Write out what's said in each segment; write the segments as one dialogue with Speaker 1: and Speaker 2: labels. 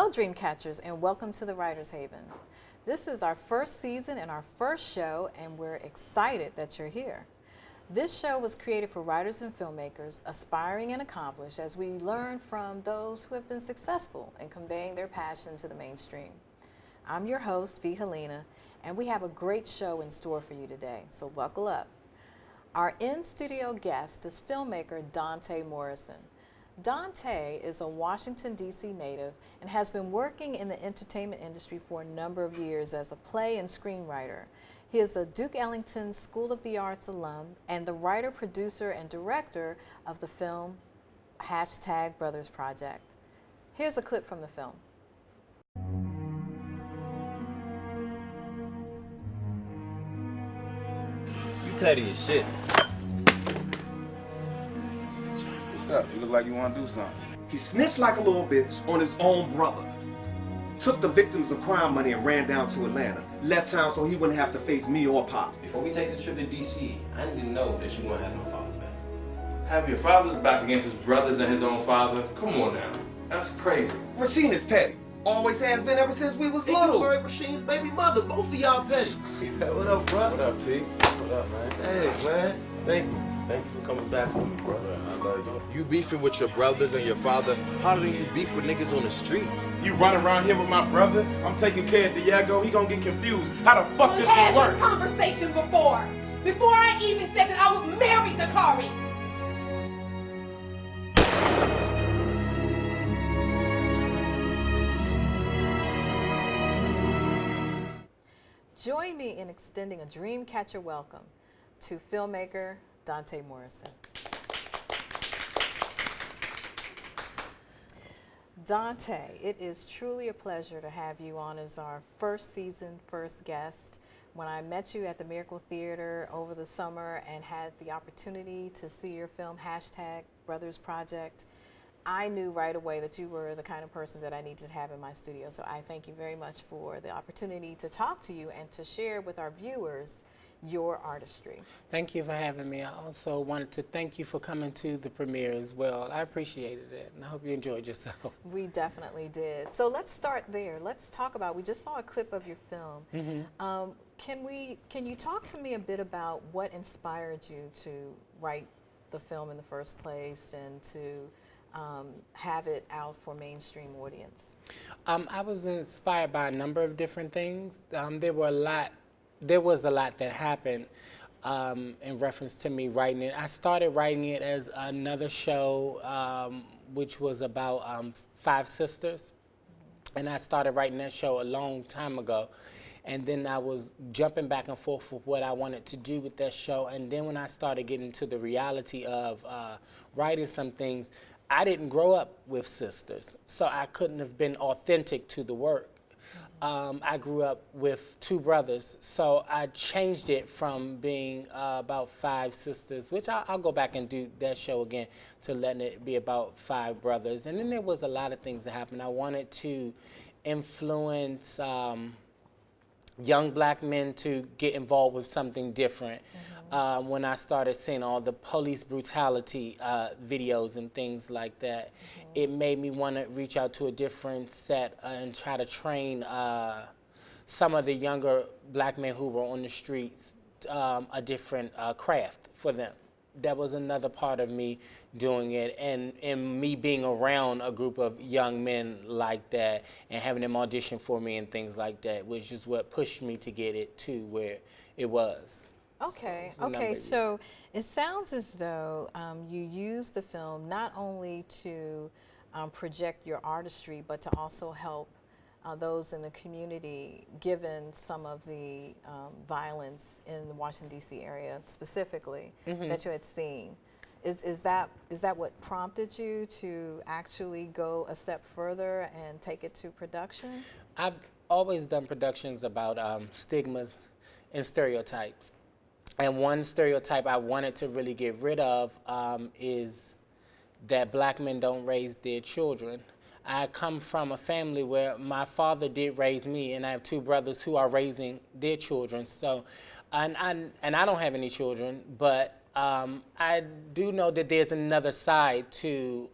Speaker 1: Hello, Dreamcatchers, and welcome to the Writer's Haven. This is our first season and our first show, and we're excited that you're here. This show was created for writers and filmmakers, aspiring and accomplished, as we learn from those who have been successful in conveying their passion to the mainstream. I'm your host, Helena, and we have a great show in store for you today, so buckle up. Our in-studio guest is filmmaker Donte Morrison. Donte is a Washington, D.C. native and has been working in the entertainment industry for a number of years as a play and screenwriter. He is a Duke Ellington School of the Arts alum and the writer, producer, and director of the film #Brothers Project. Here's a clip from the film.
Speaker 2: You petty as shit.
Speaker 3: What's up? You look like you want to do something.
Speaker 4: He snitched like a little bitch on his own brother. Took the victims of crime money and ran down to Atlanta. Left town so he wouldn't have to face me or Pops.
Speaker 2: Before we take the trip to D.C., I didn't know that you weren't having my father's back.
Speaker 5: Have your father's back against his brothers and his own father? Come on now. That's crazy.
Speaker 4: Rasheen is petty. Always has been ever since we was
Speaker 2: Hey,
Speaker 4: little.
Speaker 2: you married Rasheen's baby mother. Both of y'all petty. What up, bro?
Speaker 5: What up, T?
Speaker 2: What up, man? Hey, man. Thank you. Thank you for coming back for me, brother. I love you.
Speaker 6: You beefing with your brothers and your father harder than you beef with niggas on the street.
Speaker 5: You run around here with my brother? I'm taking care of Diego. He gonna get confused. How the fuck this
Speaker 7: We had
Speaker 5: gonna work?
Speaker 7: this conversation before I even said that I was married to Kari.
Speaker 1: Join me in extending a Dreamcatcher welcome to filmmaker Donte Morrison. Donte, it is truly a pleasure to have you on as our first season, first guest. When I met you at the Miracle Theater over the summer and had the opportunity to see your film #Brothers Project, I knew right away that you were the kind of person that I needed to have in my studio. So I thank you very much for the opportunity to talk to you and to share with our viewers your artistry.
Speaker 8: Thank you for having me. I also wanted to thank you for coming to the premiere as well. I appreciated it, and I hope you enjoyed yourself.
Speaker 1: We definitely did. So let's start there. Let's talk about, we just saw a clip of your film.
Speaker 8: Mm-hmm.
Speaker 1: Can you talk to me a bit about what inspired you to write the film in the first place and to have it out for mainstream audience?
Speaker 8: I was inspired by a number of different things. There was a lot that happened in reference to me writing it. I started writing it as another show, which was about 5 sisters. And I started writing that show a long time ago. And then I was jumping back and forth with what I wanted to do with that show. And then when I started getting to the reality of writing some things, I didn't grow up with sisters, so I couldn't have been authentic to the work. I grew up with 2 brothers, so I changed it from being about 5 sisters, which I'll go back and do that show again, to letting it be about 5 brothers. And then there was a lot of things that happened. I wanted to influence young black men to get involved with something different. When I started seeing all the police brutality videos and things like that, it made me want to reach out to a different set and try to train some of the younger black men who were on the streets a different craft for them. That was another part of me doing it, and me being around a group of young men like that and having them audition for me and things like that, which is what pushed me to get it to where it was.
Speaker 1: Okay, so it sounds as though you use the film not only to project your artistry, but to also help those in the community, given some of the violence in the Washington, D.C. area specifically that you had seen. Is that what prompted you to actually go a step further and take it to production?
Speaker 8: I've always done productions about stigmas and stereotypes. And one stereotype I wanted to really get rid of is that black men don't raise their children. I come from a family where my father did raise me, and I have 2 brothers who are raising their children. So, and I don't have any children, but I do know that there's another side to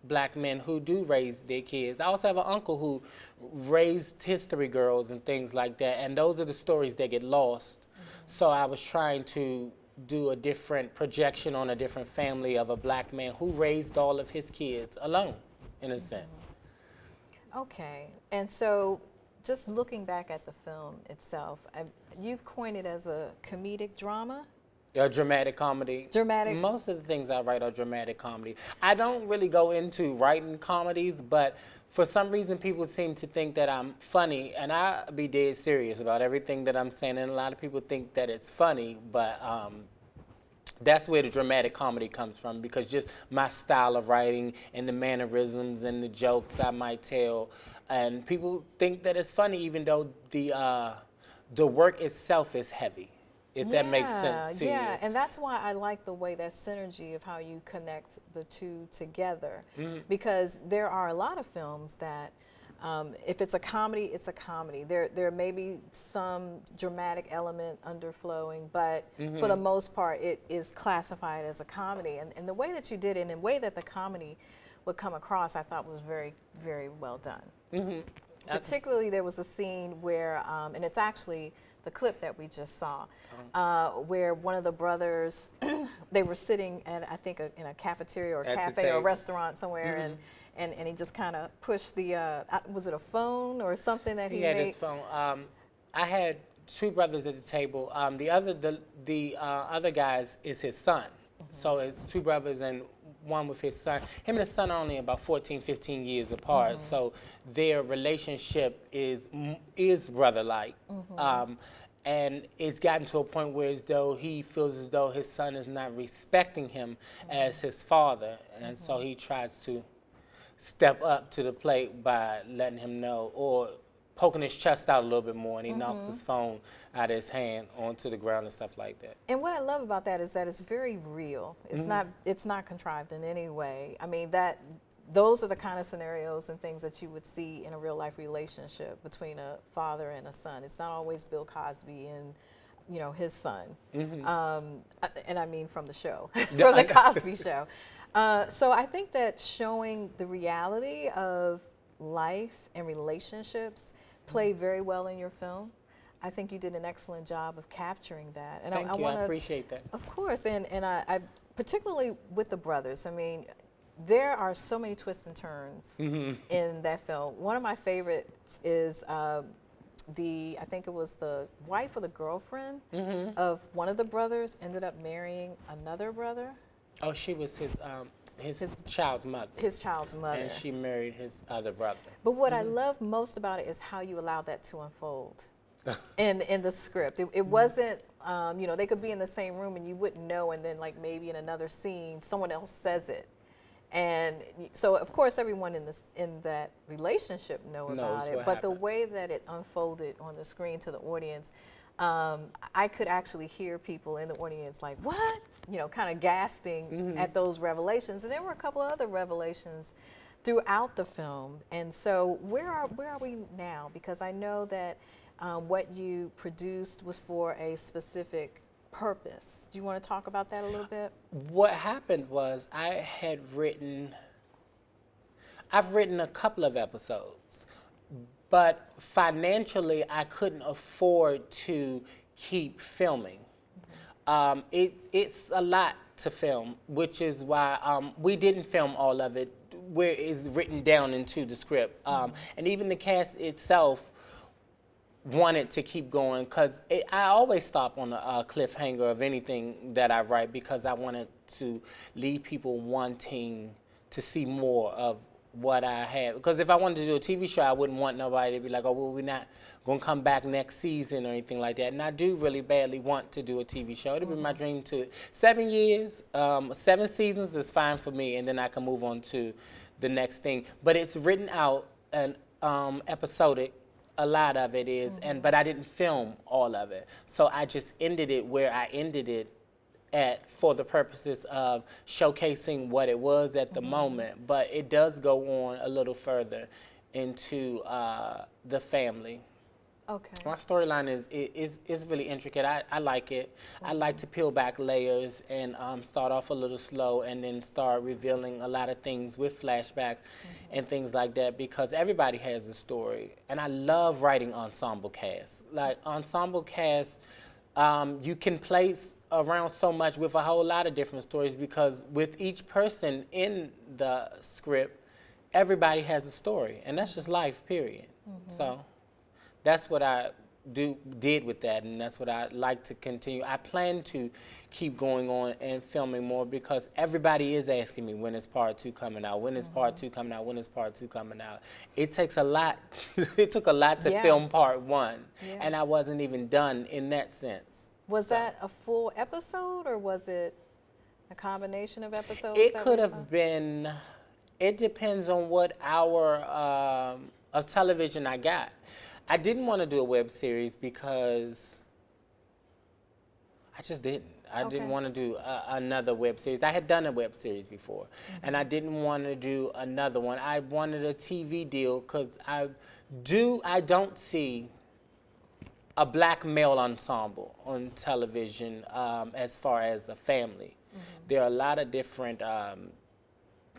Speaker 8: black men who do raise their kids. I also have an uncle who raised history girls and things like that, and those are the stories that get lost. So I was trying to do a different projection on a different family of a black man who raised all of his kids alone, in a sense.
Speaker 1: Okay, and so just looking back at the film itself, you coined it as a comedic drama?
Speaker 8: A dramatic comedy.
Speaker 1: Dramatic.
Speaker 8: Most of the things I write are dramatic comedy. I don't really go into writing comedies, but for some reason people seem to think that I'm funny, and I be dead serious about everything that I'm saying, and a lot of people think that it's funny, but that's where the dramatic comedy comes from, because just my style of writing and the mannerisms and the jokes I might tell, and people think that it's funny even though the work itself is heavy. If that makes sense to you.
Speaker 1: Yeah, and that's why I like the way that synergy of how you connect the two together. Because there are a lot of films that, if it's a comedy, it's a comedy. There may be some dramatic element underflowing, but for the most part, it is classified as a comedy. And the way that you did it, and the way that the comedy would come across, I thought was very, very well done. Particularly, there was a scene where, and it's actually the clip that we just saw, where one of the brothers, they were sitting at, I think, in a cafeteria or a cafe or a restaurant somewhere, and he just kind of pushed the, was it a phone or something that he
Speaker 8: had
Speaker 1: made?
Speaker 8: his phone. I had two brothers at the table. The other guys is his son. So it's two brothers and one with his son. Him and his son are only about 14, 15 years apart. So their relationship is brother-like. And it's gotten to a point where as though he feels as though his son is not respecting him as his father. And so he tries to step up to the plate by letting him know, or poking his chest out a little bit more, and he knocks his phone out of his hand onto the ground and stuff like that.
Speaker 1: And what I love about that is that it's very real. It's not contrived in any way. I mean, those are the kind of scenarios and things that you would see in a real life relationship between a father and a son. It's not always Bill Cosby and, you know, his son. And I mean from the show, from the Cosby Show. So I think that showing the reality of life and relationships play very well in your film. I think you did an excellent job of capturing that. And
Speaker 8: Thank you, I appreciate that.
Speaker 1: Of course, and I particularly with the brothers, I mean, there are so many twists and turns in that film. One of my favorites is I think it was the wife or the girlfriend of one of the brothers ended up marrying another brother.
Speaker 8: Oh, she was his child's mother.
Speaker 1: His child's mother.
Speaker 8: And she married his other brother.
Speaker 1: But what I love most about it is how you allowed that to unfold in the script. It wasn't, you know, they could be in the same room and you wouldn't know, and then like maybe in another scene, someone else says it. And so, of course, everyone in that relationship knows about it. But the way that it unfolded on the screen to the audience, I could actually hear people in the audience like, what? You know, kind of gasping at those revelations. And there were a couple of other revelations throughout the film. And so where are we now? Because I know that what you produced was for a specific purpose. Do you want to talk about that a little bit?
Speaker 8: What happened was I've written a couple of episodes, but financially I couldn't afford to keep filming. It's a lot to film, which is why we didn't film all of it where it's written down into the script. And even the cast itself wanted to keep going, because I always stop on a cliffhanger of anything that I write, because I wanted to leave people wanting to see more of what I had. Because if I wanted to do a TV show, I wouldn't want nobody to be like, oh, well, we're not going to come back next season or anything like that. And I do really badly want to do a TV show. It'd be my dream to 7 years, 7 seasons is fine for me, and then I can move on to the next thing. But it's written out and episodic. A lot of it is, but I didn't film all of it. So I just ended it where I ended it at, for the purposes of showcasing what it was at the moment. But it does go on a little further into the family
Speaker 1: Okay.
Speaker 8: My storyline is really intricate. I like it. I like to peel back layers and start off a little slow and then start revealing a lot of things with flashbacks and things like that, because everybody has a story. And I love writing ensemble casts. Like ensemble casts, you can place around so much with a whole lot of different stories, because with each person in the script, everybody has a story, and that's just life, period. So that's what I did with that, and that's what I like to continue. I plan to keep going on and filming more, because everybody is asking me, when is part 2 coming out? When is part 2 coming out? When is part 2 coming out? It takes a lot. It took a lot to film part 1, and I wasn't even done in that sense.
Speaker 1: Was that a full episode, or was it a combination of episodes?
Speaker 8: It could have been. It depends on what hour of television I got. I didn't want to do a web series because I just didn't. I didn't want to do another web series. I had done a web series before, and I didn't want to do another one. I wanted a TV deal because I don't see a black male ensemble on television as far as a family. There are a lot of different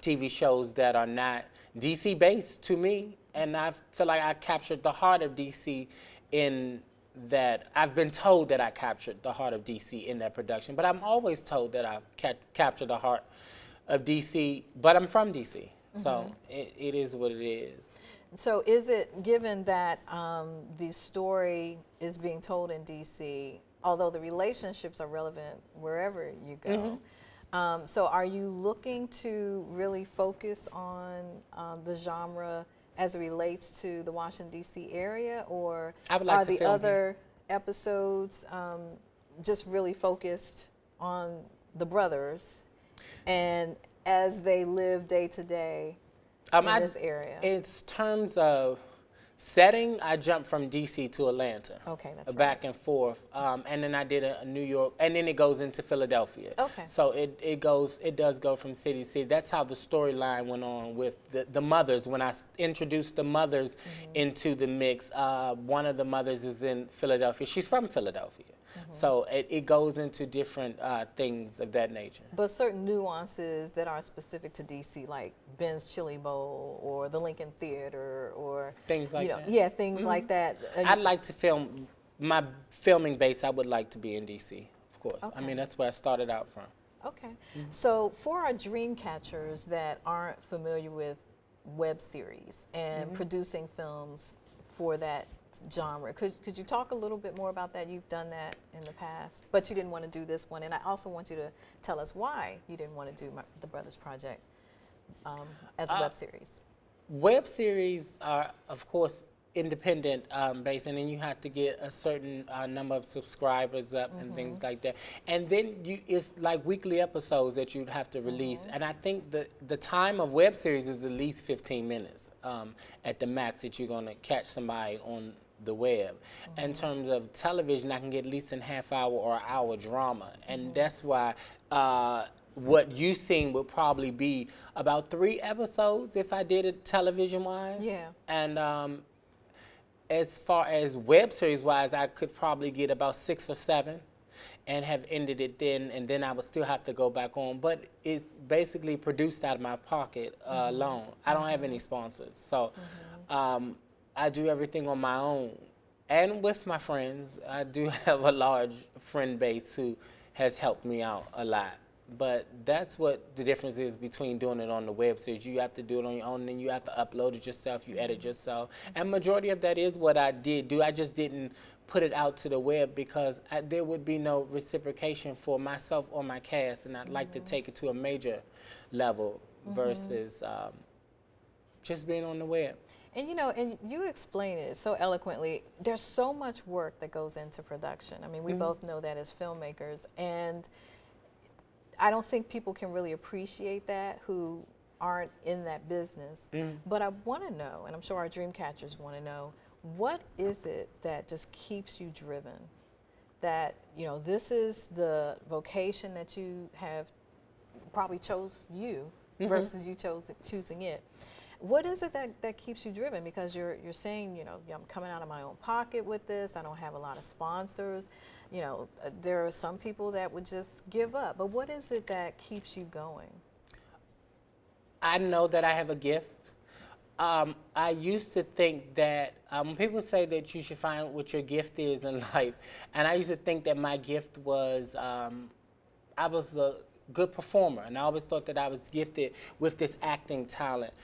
Speaker 8: TV shows that are not DC based to me, and I feel like I captured the heart of DC in that. I've been told that I captured the heart of DC in that production, but I'm always told that I captured the heart of DC, but I'm from DC, so it is what it is.
Speaker 1: So is it, given that the story is being told in DC, although the relationships are relevant wherever you go, so are you looking to really focus on the genre as it relates to the Washington, D.C. area, or are the other episodes just really focused on the brothers and as they live day to day in this area?
Speaker 8: In terms of setting, I jumped from D.C. to Atlanta.
Speaker 1: Okay, that's
Speaker 8: back and forth, and then I did a New York, and then it goes into Philadelphia.
Speaker 1: Okay.
Speaker 8: So it does go from city to city. That's how the storyline went on with the mothers. When I introduced the mothers into the mix, one of the mothers is in Philadelphia. She's from Philadelphia. So it goes into different things of that nature.
Speaker 1: But certain nuances that are specific to DC, like Ben's Chili Bowl or the Lincoln Theater, or
Speaker 8: things like that.
Speaker 1: Yeah, things like that.
Speaker 8: I'd like to film, my filming base, I would like to be in DC, of course.
Speaker 1: Okay.
Speaker 8: I mean, that's where I started out from.
Speaker 1: Okay. So for our dream catchers that aren't familiar with web series and producing films for that genre, could you talk a little bit more about that? You've done that in the past, but you didn't want to do this one, and I also want you to tell us why you didn't want to do the Brothers Project as a web series.
Speaker 8: Web series are, of course, independent based, and then you have to get a certain number of subscribers up and things like that. And then it's like weekly episodes that you'd have to release. And I think the time of web series is at least 15 minutes at the max that you're going to catch somebody on the web. In terms of television, I can get at least a half hour or an hour drama. And that's why what you seen would probably be about 3 episodes if I did it television-wise.
Speaker 1: Yeah.
Speaker 8: And as far as web series-wise, I could probably get about 6 or 7 and have ended it then, and then I would still have to go back on. But it's basically produced out of my pocket alone. I don't have any sponsors. So I do everything on my own. And with my friends, I do have a large friend base who has helped me out a lot. But that's what the difference is between doing it on the web series. You have to do it on your own, and then you have to upload it yourself, you edit yourself. And majority of that is what I did do. I just didn't put it out to the web because there would be no reciprocation for myself or my cast, and I'd like to take it to a major level versus just being on the web.
Speaker 1: And and you explain it so eloquently. There's so much work that goes into production. I mean, we both know that as filmmakers, and I don't think people can really appreciate that who aren't in that business. But I want to know, and I'm sure our dream catchers want to know, what is it that just keeps you driven? That, this is the vocation that you have probably chose you versus you choosing it. What is it that keeps you driven? Because you're saying, you know, I'm coming out of my own pocket with this. I don't have a lot of sponsors. You know, there are some people that would just give up. But what is it that keeps you going?
Speaker 8: I know that I have a gift. I used to think that when people say that you should find what your gift is in life, and I used to think that my gift was I was a good performer, and I always thought that I was gifted with this acting talent.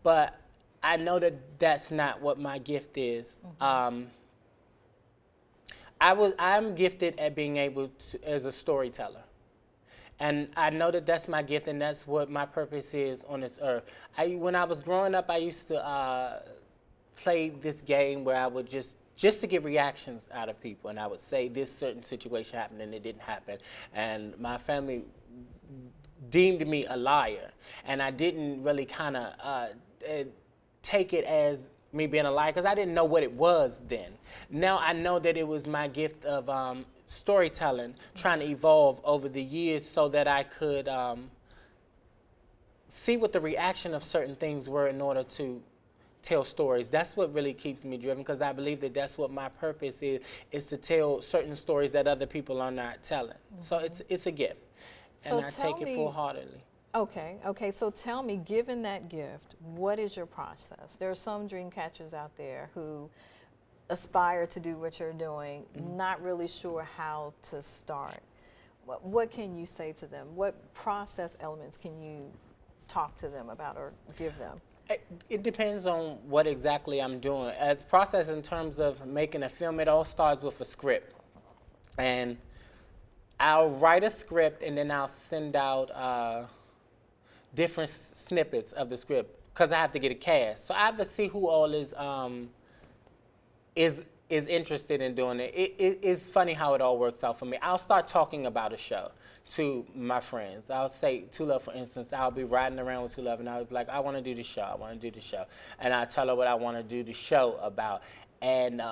Speaker 8: But I know that that's not what my gift is. I'm gifted at being able to, as a storyteller. And I know that that's my gift, and that's what my purpose is on this earth. When I was growing up, I used to play this game where I would just to get reactions out of people, and I would say this certain situation happened and it didn't happen. And my family deemed me a liar, and I didn't really kind of take it as me being a liar because I didn't know what it was then. Now I know that it was my gift of storytelling, trying to evolve over the years so that I could see what the reaction of certain things were in order to tell stories. That's what really keeps me driven, because I believe that that's what my purpose is to tell certain stories that other people are not telling. So it's a gift, and I take it full-heartedly.
Speaker 1: Okay, so tell me, given that gift, what is your process? There are some dream catchers out there who aspire to do what you're doing, not really sure how to start. What can you say to them? What process elements can you talk to them about or give them?
Speaker 8: It depends on what exactly I'm doing. As process in terms of making a film, it all starts with a script. And I'll write a script, and then I'll send out different snippets of the script, because I have to get a cast. So I have to see who all is interested in doing it. It's funny how it all works out for me. I'll start talking about a show to my friends. I'll say, Two Love, for instance, I'll be riding around with Two Love, and I'll be like, I want to do the show, I want to do the show. And I tell her what I want to do the show about. And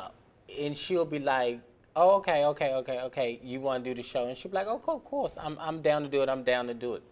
Speaker 8: she'll be like, oh, okay, you want to do the show? And she'll be like, oh, cool, of course, I'm down to do it, I'm down to do it.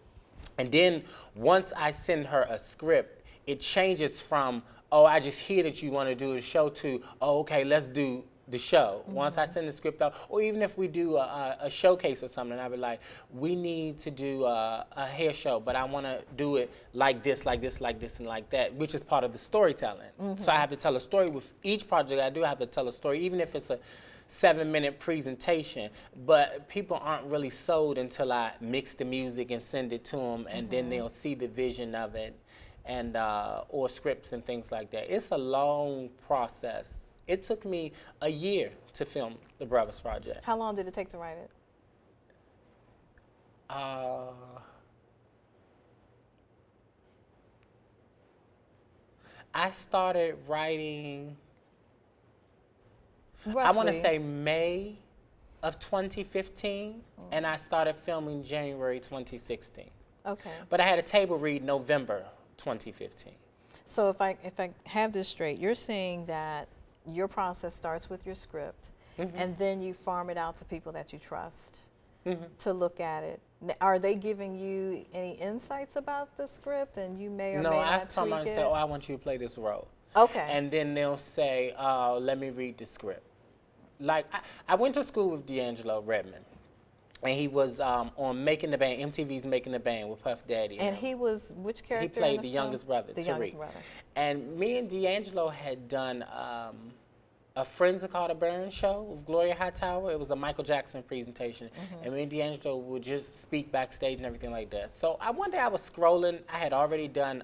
Speaker 8: And then once I send her a script, it changes from, oh, I just hear that you want to do a show, to, oh, okay, let's do the show. Once I send the script out, or even if we do a showcase or something, I'll be like, we need to do a hair show, but I want to do it like this, and like that, which is part of the storytelling. So I have to tell a story with each project I do. I have to tell a story, even if it's a 7-minute presentation, but people aren't really sold until I mix the music and send it to them, and then they'll see the vision of it, and or scripts and things like that. It's a long process. It took me a year to film the Brothers Project.
Speaker 1: How long did it take to write it?
Speaker 8: I started writing,
Speaker 1: Roughly.
Speaker 8: I want to say May of 2015, and I started filming January 2016.
Speaker 1: Okay.
Speaker 8: But I had a table read November 2015.
Speaker 1: So if I have this straight, you're saying that your process starts with your script, and then you farm it out to people that you trust to look at it. Are they giving you any insights about the script, and you may or may not tweak it?
Speaker 8: No, I come out and say, oh, I want you to play this role.
Speaker 1: Okay.
Speaker 8: And then they'll say, let me read the script. Like, I went to school with D'Angelo Redmond, and he was on Making the Band, MTV's Making the Band with Puff Daddy.
Speaker 1: And he was which character?
Speaker 8: He played the youngest brother,
Speaker 1: the
Speaker 8: Tariq.
Speaker 1: youngest brother.
Speaker 8: And me and D'Angelo had done a Friends of Carter Burns show with Gloria Hightower. It was a Michael Jackson presentation. And me and D'Angelo would just speak backstage and everything like that. So one day I was scrolling. I had already done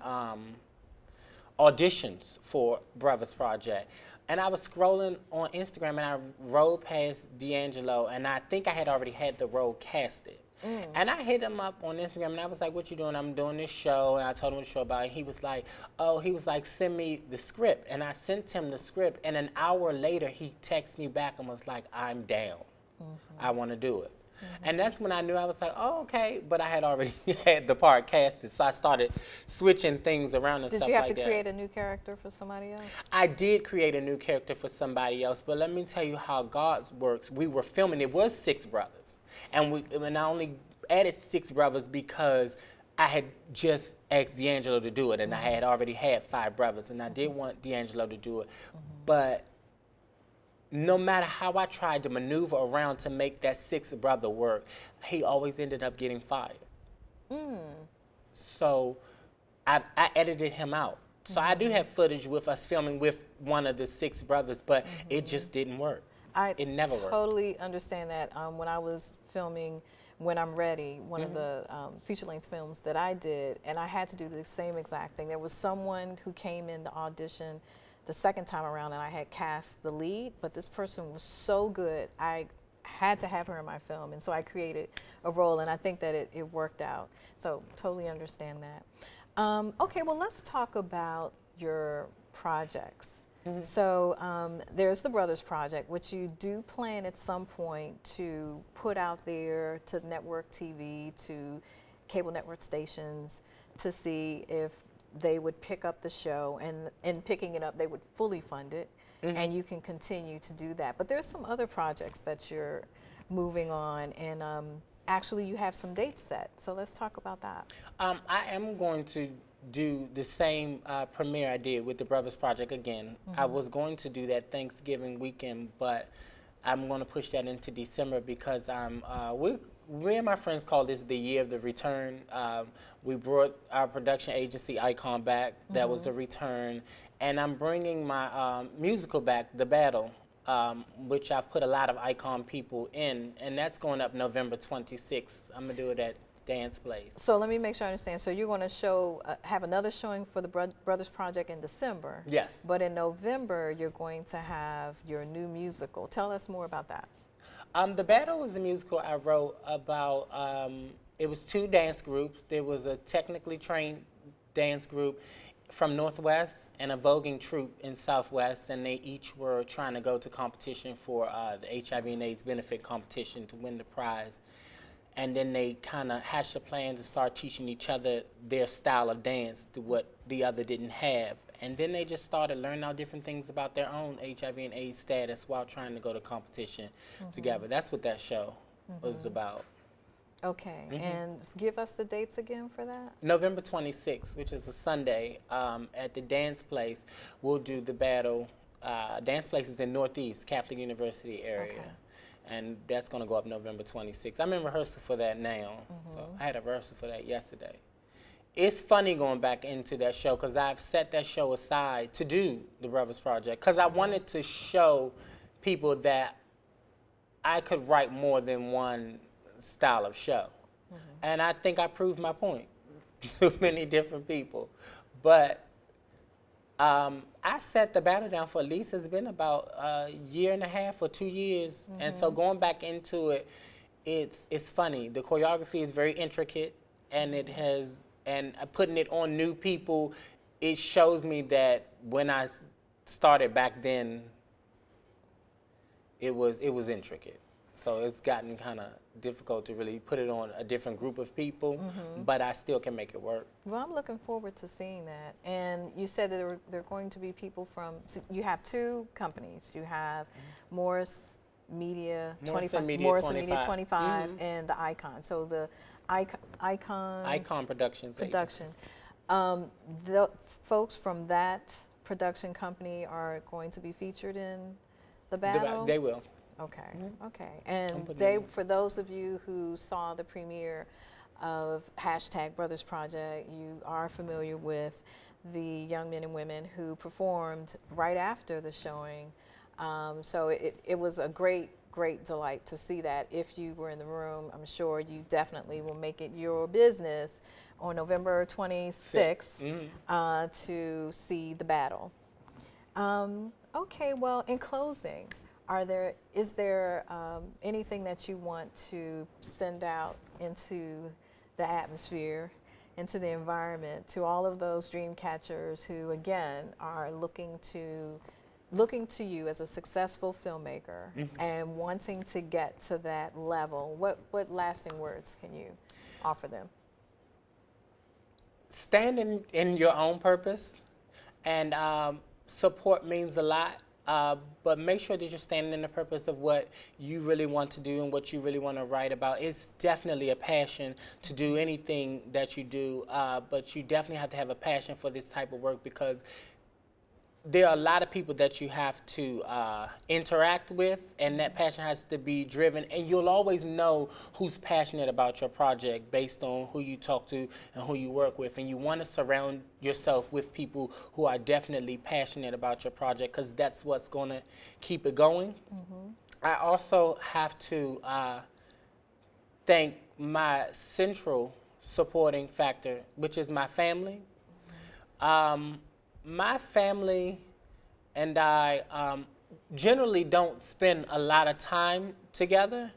Speaker 8: auditions for Brothers Project. And I was scrolling on Instagram, and I rolled past D'Angelo, and I think I had already had the role casted. And I hit him up on Instagram, and I was like, what you doing? I'm doing this show. And I told him what the show about. And he was like, send me the script. And I sent him the script, and an hour later, he texted me back and was like, I'm down. I want to do it. And that's when I knew. I was like, oh, okay. But I had already had the part casted, so I started switching things around and stuff like that.
Speaker 1: Did you have to create a new character for somebody else?
Speaker 8: I did create a new character for somebody else, but let me tell you how God works. We were filming, it was 6 brothers. And I only added 6 brothers because I had just asked D'Angelo to do it, and I had already had 5 brothers, and I did want D'Angelo to do it. But no matter how I tried to maneuver around to make that 6th brother work, he always ended up getting fired. So I edited him out. So I do have footage with us filming with one of the 6 brothers, but it just didn't work. It never worked.
Speaker 1: I totally understand that. When I was filming When I'm Ready, one of the feature-length films that I did, and I had to do the same exact thing. There was someone who came in to audition the second time around, and I had cast the lead, but this person was so good, I had to have her in my film, and so I created a role, and I think that it worked out. So totally understand that. Okay, well, let's talk about your projects. So there's the Brothers Project, which you do plan at some point to put out there to network TV, to cable network stations, to see if they would pick up the show, and in picking it up, they would fully fund it, and you can continue to do that. But there's some other projects that you're moving on, and actually you have some dates set. So let's talk about that.
Speaker 8: I am going to do the same premiere I did with the Brothers Project again. I was going to do that Thanksgiving weekend, but I'm going to push that into December because me and my friends call this the year of the return. We brought our production agency Icon back. That was the return. And I'm bringing my musical back, The Battle, which I've put a lot of Icon people in, and that's going up November 26th. I'm going to do it at Dance Place.
Speaker 1: So let me make sure I understand. So you're going to show, have another showing for the Brothers Project in December.
Speaker 8: Yes.
Speaker 1: But in November, you're going to have your new musical. Tell us more about that.
Speaker 8: The Battle was a musical I wrote about, it was 2 dance groups. There was a technically trained dance group from Northwest and a voguing troupe in Southwest, and they each were trying to go to competition for the HIV and AIDS benefit competition to win the prize. And then they kind of hatched a plan to start teaching each other their style of dance to what the other didn't have. And then they just started learning out different things about their own HIV and AIDS status while trying to go to competition together. That's what that show was about.
Speaker 1: Okay, and give us the dates again for that.
Speaker 8: November 26th, which is a Sunday, at the Dance Place, we'll do The Battle. Dance Place is in Northeast, Catholic University area.
Speaker 1: Okay.
Speaker 8: And that's going to go up November 26th. I'm in rehearsal for that now. So I had a rehearsal for that yesterday. It's funny going back into that show because I've set that show aside to do the Brothers Project because I wanted to show people that I could write more than one style of show. And I think I proved my point to many different people. But I set the Battle down for at least, it's been about a year and a half or 2 years. And so going back into it, it's funny. The choreography is very intricate, and it has, and putting it on new people, it shows me that when I started back then, it was intricate. So it's gotten kind of difficult to really put it on a different group of people, but I still can make it work.
Speaker 1: Well, I'm looking forward to seeing that. And you said that there are going to be people from, so you have 2 companies. You have Morris Media 25, Media 25 and the Icon. So the Icon
Speaker 8: Productions.
Speaker 1: production. The folks from that production company are going to be featured in the Battle?
Speaker 8: They will.
Speaker 1: Okay, okay. And they, for those of you who saw the premiere of #Brothers Project, you are familiar with the young men and women who performed right after the showing. So it was a great delight to see that. If you were in the room, I'm sure you definitely will make it your business on November 26th to see the Battle. Okay, well, in closing, is there anything that you want to send out into the atmosphere, into the environment, to all of those dream catchers who, again, are looking to you as a successful filmmaker and wanting to get to that level? What lasting words can you offer them?
Speaker 8: Stand in your own purpose, and support means a lot. but make sure that you're standing in the purpose of what you really want to do and what you really want to write about. It's definitely a passion to do anything that you do, but you definitely have to have a passion for this type of work, because there are a lot of people that you have to interact with, and that passion has to be driven, and you'll always know who's passionate about your project based on who you talk to and who you work with. And you want to surround yourself with people who are definitely passionate about your project, because that's what's going to keep it going. I also have to thank my central supporting factor, which is my family. My family and I generally don't spend a lot of time together,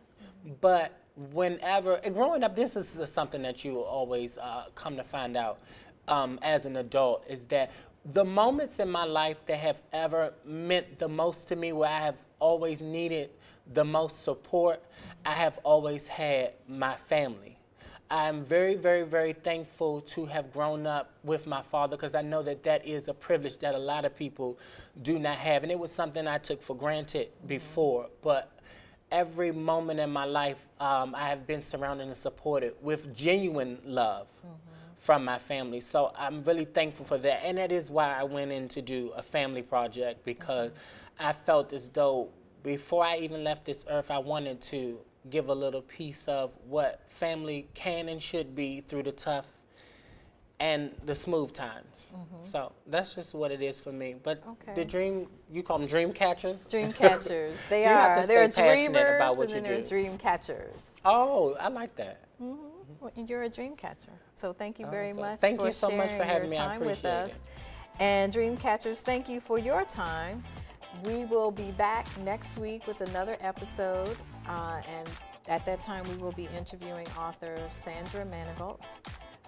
Speaker 8: but whenever, growing up, this is something that you always come to find out as an adult, is that the moments in my life that have ever meant the most to me, where I have always needed the most support, I have always had my family. I'm very, very, very thankful to have grown up with my father, because I know that that is a privilege that a lot of people do not have. And it was something I took for granted before. But every moment in my life, I have been surrounded and supported with genuine love from my family. So I'm really thankful for that. And that is why I went in to do a family project, because I felt as though before I even left this earth, I wanted to give a little piece of what family can and should be through the tough and the smooth times. So that's just what it is for me. But the dream, you call them dream catchers?
Speaker 1: Dream catchers. They
Speaker 8: You have
Speaker 1: are.
Speaker 8: to stay
Speaker 1: They're
Speaker 8: passionate
Speaker 1: dreamers,
Speaker 8: about what
Speaker 1: and then
Speaker 8: you
Speaker 1: they're
Speaker 8: do.
Speaker 1: dream catchers.
Speaker 8: Oh, I like that.
Speaker 1: Well, you're a dream catcher. So thank you very
Speaker 8: so
Speaker 1: much
Speaker 8: thank
Speaker 1: for
Speaker 8: you so much
Speaker 1: sharing
Speaker 8: for having
Speaker 1: your
Speaker 8: me. I
Speaker 1: time with
Speaker 8: appreciate
Speaker 1: us.
Speaker 8: it.
Speaker 1: And dream catchers, thank you for your time. We will be back next week with another episode, and at that time we will be interviewing author Sandra Manigault.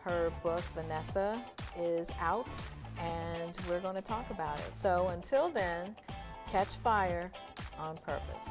Speaker 1: Her book Vanessa is out, and we're going to talk about it. So until then, catch fire on purpose.